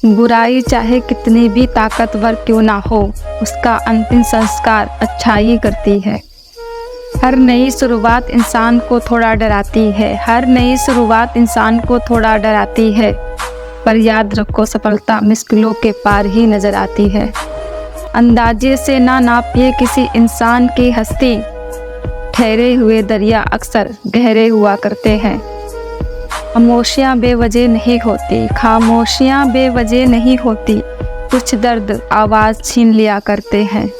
बुराई चाहे कितनी भी ताकतवर क्यों ना हो, उसका अंतिम संस्कार अच्छाई करती है। हर नई शुरुआत इंसान को थोड़ा डराती है, हर नई शुरुआत इंसान को थोड़ा डराती है, पर याद रखो सफलता मुश्किलों के पार ही नजर आती है। अंदाजे से ना नापिए किसी इंसान की हस्ती, ठहरे हुए दरिया अक्सर गहरे हुआ करते हैं। खामोशियाँ बेवजह नहीं होती, खामोशियाँ बेवजह नहीं होती, कुछ दर्द आवाज़ छीन लिया करते हैं।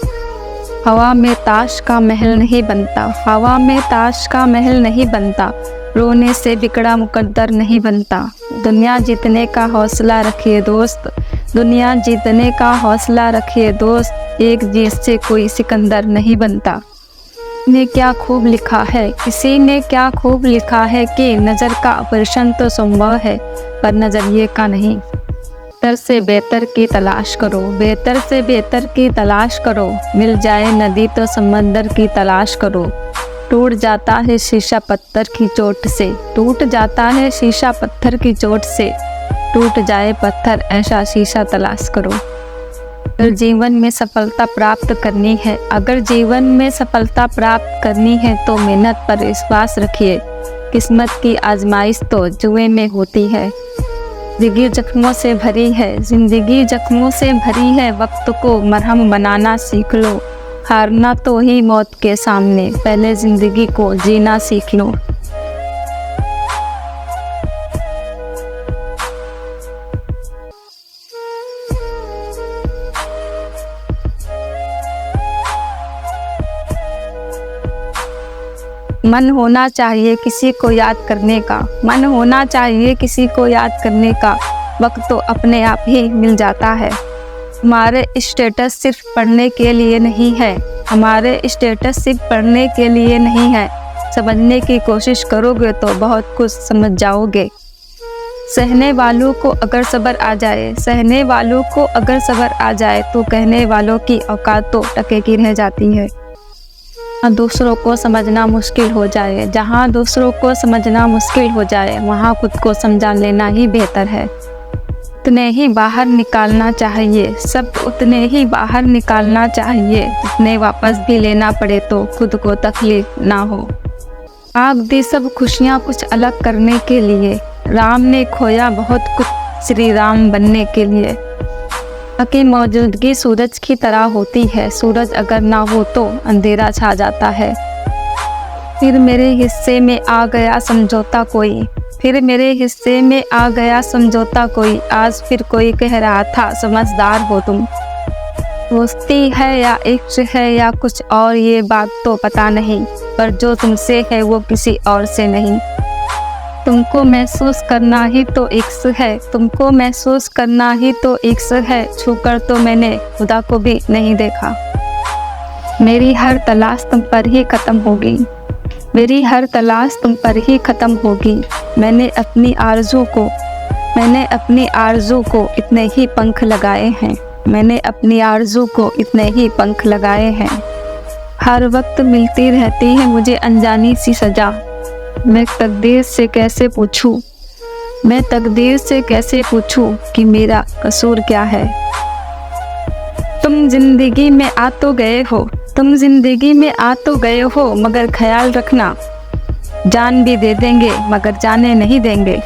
हवा में ताश का महल नहीं बनता, हवा में ताश का महल नहीं बनता, रोने से बिगड़ा मुकद्दर नहीं बनता। दुनिया जीतने का हौसला रखिए दोस्त, दुनिया जीतने का हौसला रखिए दोस्त, एक जीत से कोई सिकंदर नहीं बनता। ने क्या खूब लिखा है, किसी ने क्या खूब लिखा है कि नज़र का ऑपरेशन तो संभव है पर नज़रिए का नहीं। बेहतर से बेहतर की तलाश करो, बेहतर से बेहतर की तलाश करो, मिल जाए नदी तो समंदर की तलाश करो। टूट जाता है शीशा पत्थर की चोट से, टूट जाता है शीशा पत्थर की चोट से, टूट जाए पत्थर ऐसा शीशा तलाश करो। अगर जीवन में सफलता प्राप्त करनी है, अगर जीवन में सफलता प्राप्त करनी है तो मेहनत पर विश्वास रखिए। किस्मत की आजमाइश तो जुए में होती है। जिंदगी जख्मों से भरी है, जिंदगी जख्मों से भरी है, वक्त को मरहम बनाना सीख लो। हारना तो ही मौत के सामने, पहले जिंदगी को जीना सीख लो। मन होना चाहिए किसी को याद करने का, मन होना चाहिए किसी को याद करने का, वक्त तो अपने आप ही मिल जाता है। हमारे स्टेटस सिर्फ पढ़ने के लिए नहीं है, हमारे स्टेटस सिर्फ पढ़ने के लिए नहीं है, समझने की कोशिश करोगे तो बहुत कुछ समझ जाओगे। सहने वालों को अगर सब्र आ जाए, सहने वालों को अगर सब्र आ जाए तो कहने वालों की औकात तो टके की रह जाती है। दूसरों को समझना मुश्किल हो जाए, जहाँ दूसरों को समझना मुश्किल हो जाए वहाँ खुद को समझा लेना ही बेहतर है। उतने ही बाहर निकालना चाहिए, सब उतने ही बाहर निकालना चाहिए, जितने वापस भी लेना पड़े तो खुद को तकलीफ ना हो। आप दी सब खुशियाँ कुछ अलग करने के लिए, राम ने खोया बहुत कुछ श्री राम बनने के लिए। की मौजूदगी सूरज की तरह होती है, सूरज अगर ना हो तो अंधेरा छा जाता है। फिर मेरे हिस्से में आ गया समझौता कोई, फिर मेरे हिस्से में आ गया समझौता कोई, आज फिर कोई कह रहा था समझदार हो तुम। दोस्ती है या इश्क है या कुछ और ये बात तो पता नहीं, पर जो तुमसे है वो किसी और से नहीं। तुमको महसूस करना ही तो इश्क है, तुमको महसूस करना ही तो इश्क है, छूकर तो मैंने खुदा को भी नहीं देखा। मेरी हर तलाश तुम पर ही ख़त्म होगी, मेरी हर तलाश तुम पर ही ख़त्म होगी। मैंने अपनी आरज़ू को इतने ही पंख लगाए हैं, मैंने अपनी आरज़ू को इतने ही पंख लगाए हैं। हर वक्त मिलती रहती है मुझे अनजानी सी सज़ा, मैं तकदीर से कैसे पूछूं, मैं तकदीर से कैसे पूछूं कि मेरा कसूर क्या है। तुम जिंदगी में आ तो गए हो, तुम जिंदगी में आ तो गए हो, मगर ख्याल रखना जान भी दे देंगे मगर जाने नहीं देंगे।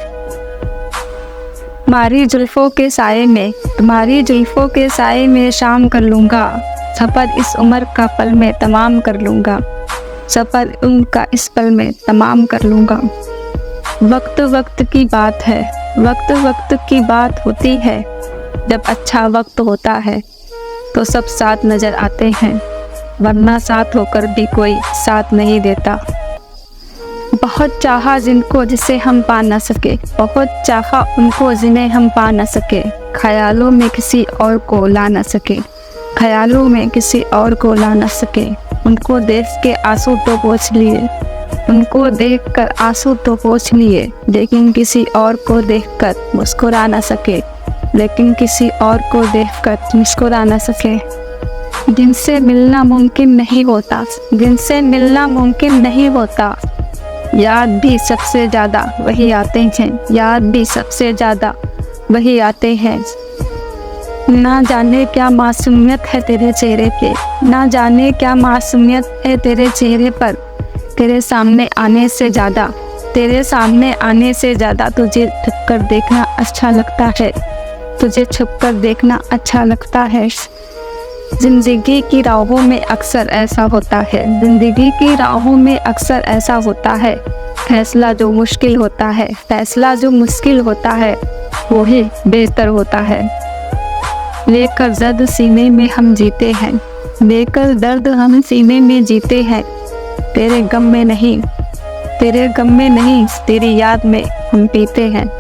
तुम्हारी जुल्फों के साए में, तुम्हारी जुल्फों के साए में शाम कर लूँगा, सफ़र इस उम्र का पल में तमाम कर लूँगा, सफ़र उनका इस पल में तमाम कर लूँगा। वक्त वक्त की बात है, वक्त वक्त की बात होती है, जब अच्छा वक्त होता है तो सब साथ नज़र आते हैं, वरना साथ होकर भी कोई साथ नहीं देता। बहुत चाहा जिनको जिसे हम पा न सके, बहुत चाहा उनको जिन्हें हम पा न सके, ख्यालों में किसी और को ला न सके, ख्यालों में किसी और को ला न सके। उनको देख के आंसू तो पोंछ लिए, उनको देखकर आंसू तो पोंछ लिए, लेकिन किसी और को देखकर मुस्कुरा न सके, लेकिन किसी और को देखकर मुस्कुरा न सके। जिनसे मिलना मुमकिन नहीं होता, जिनसे मिलना मुमकिन नहीं होता, याद भी सबसे ज़्यादा वही आते हैं, याद भी सबसे ज़्यादा वही आते हैं। ना जाने क्या मासूमियत है तेरे चेहरे पे, ना जाने क्या मासूमियत है तेरे चेहरे पर। तेरे सामने आने से ज़्यादा, तेरे सामने आने से ज़्यादा तुझे छुपकर देखना अच्छा लगता है, तुझे छुपकर देखना अच्छा लगता है। ज़िंदगी की राहों में अक्सर ऐसा होता है, ज़िंदगी की राहों में अक्सर ऐसा होता है। फैसला जो मुश्किल होता है, फैसला जो मुश्किल होता है, वो ही बेहतर होता है। लेकर दर्द सीने में हम जीते हैं, लेकर दर्द हम सीने में जीते हैं। तेरे गम में नहीं, तेरे गम में नहीं, तेरी याद में हम पीते हैं।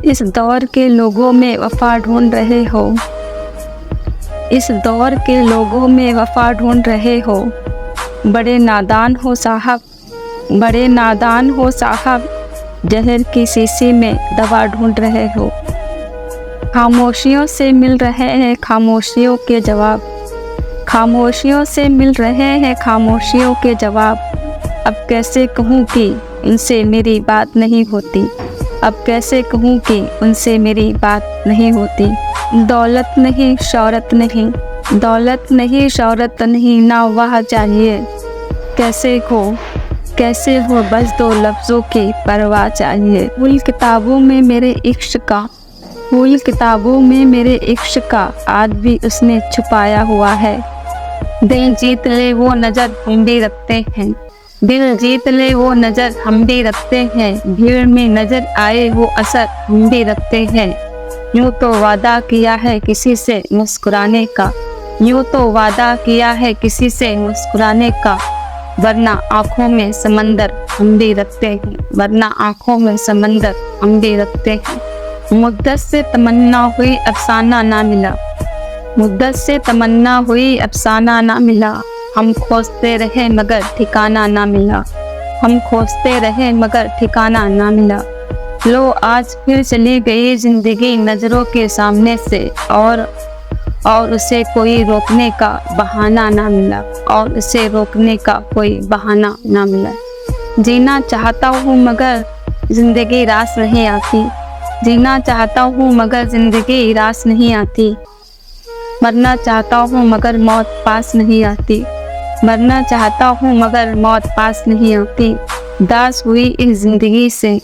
इस दौर के लोगों में वफा ढूंढ रहे हो, इस दौर के लोगों में वफा ढूंढ रहे हो। बड़े नादान हो साहब, बड़े नादान हो साहब, जहर की शीशी में दवा ढूंढ रहे हो। खामोशियों से मिल रहे हैं खामोशियों के जवाब, खामोशियों से मिल रहे हैं खामोशियों के जवाब। अब कैसे कहूँ कि उनसे मेरी बात नहीं होती, अब कैसे कहूँ कि उनसे मेरी बात नहीं होती। दौलत नहीं शौहरत नहीं, दौलत नहीं शौहरत नहीं, ना वह चाहिए। कैसे हो बस दो लफ्ज़ों की परवाह चाहिए। फूल किताबों में मेरे इश्क का, फूल किताबों में मेरे इश्क का आज भी उसने छुपाया हुआ है। दिल जीत ले वो नज़र हम भी रखते हैं, दिल जीत ले वो नज़र हम भी रखते हैं। भीड़ में नज़र आए वो असर हम भी रखते हैं। यूँ तो वादा किया है किसी से मुस्कुराने का, यूँ तो वादा किया है किसी से मुस्कुराने का। वरना आँखों में समंदर हम भी रखते हैं, वरना आँखों में समंदर हम भी रखते हैं। मुद्दत से तमन्ना हुई अफसाना ना मिला, मुद्दत से तमन्ना हुई अफसाना ना मिला। हम खोजते रहे मगर ठिकाना ना मिला, हम खोजते रहे मगर ठिकाना ना मिला। लो आज फिर चली गई ज़िंदगी नज़रों के सामने से, और उसे कोई रोकने का बहाना ना मिला, और उसे रोकने का कोई बहाना ना मिला। जीना चाहता हूँ मगर ज़िंदगी रास नहीं आती, जीना चाहता हूँ मगर ज़िंदगी रास नहीं आती। मरना चाहता हूँ मगर मौत पास नहीं आती, मरना चाहता हूँ मगर मौत पास नहीं आती। उदास हुई इस ज़िंदगी से,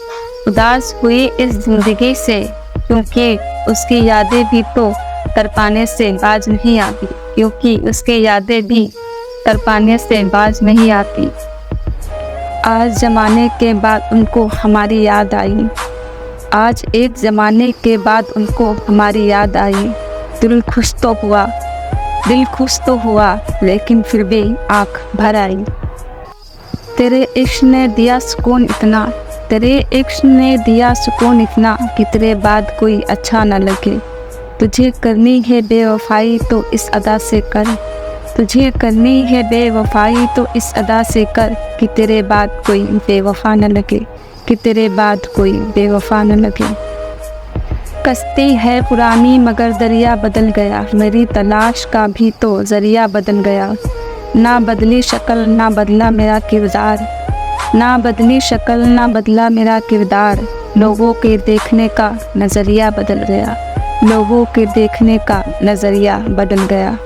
उदास हुई इस ज़िंदगी से, क्योंकि उसकी यादें भी तो तरपाने से बाज नहीं आती, क्योंकि उसकी यादें भी तरपाने से बाज नहीं आती। आज ज़माने के बाद उनको हमारी याद आई, आज एक ज़माने के बाद उनको हमारी याद आई। दिल खुश तो हुआ, दिल खुश तो हुआ, लेकिन फिर भी आँख भर आई। तेरे इश्क ने दिया सुकून इतना, तेरे इश्क ने दिया सुकून इतना कि तेरे बाद कोई अच्छा न लगे। तुझे करनी है बेवफाई तो इस अदा से कर, तुझे करनी है बेवफाई तो इस अदा से कर, कि तेरे बाद कोई बेवफा न लगे, कि तेरे बाद कोई बेवफा न लगे। कश्ती है पुरानी मगर दरिया बदल गया, मेरी तलाश का भी तो ज़रिया बदल गया। ना बदली शक्ल ना बदला मेरा किरदार, ना बदली शक्ल ना बदला मेरा किरदार। लोगों के देखने का नज़रिया बदल गया, लोगों के देखने का नज़रिया बदल गया।